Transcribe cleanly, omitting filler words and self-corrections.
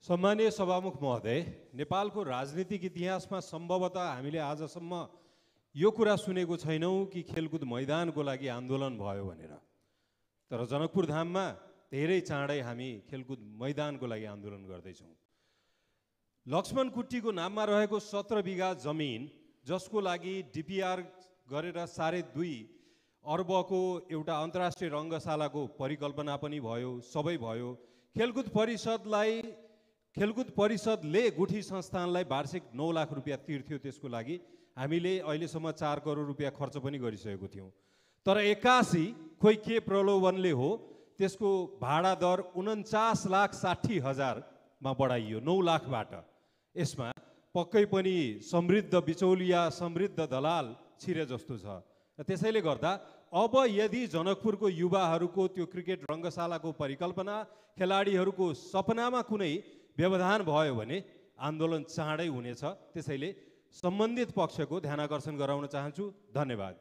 सम्मानीय सभामुख महोदय, नेपालको राजनीतिक इतिहासमा सम्भवतः हामीले आजसम्म यो कुरा सुनेको छैनौँ कि खेलकुद मैदानको लागि आन्दोलन भयो भनेर। तर जनकपुर धाममा धेरै चाँडै हामी खेलकुद मैदानको लागि आन्दोलन गर्दैछौँ। लक्ष्मण कुट्टीको नाममा रहेको 17 बिघा जमिन, जसको लागि डिपिआर गरेर 2.5 अर्बको एउटा अन्तर्राष्ट्रिय रङ्गशालाको परिकल्पना पनि भयो, सबै भयो। खेलकुद परिषदले गुठी संस्थानलाई वार्षिक 9 लाख रुपियाँ तिर्थ्यो। त्यसको लागि हामीले अहिलेसम्म 4 करोड रुपियाँ खर्च पनि गरिसकेको थियौँ। तर 81 खोइ के प्रलोभनले हो, त्यसको भाडा दर 49,60,000मा बढाइयो, 9 लाखबाट। यसमा पक्कै पनि समृद्ध बिचौलिया, समृद्ध दलाल छिरे जस्तो छ। त्यसैले गर्दा अब यदि जनकपुरको युवाहरूको त्यो क्रिकेट रङ्गशालाको परिकल्पना, खेलाडीहरूको सपनामा कुनै व्यवधान भयो भने आन्दोलन चाँडै हुनेछ। त्यसैले सम्बन्धित पक्षको ध्यानाकर्षण गराउन चाहन्छु। धन्यवाद।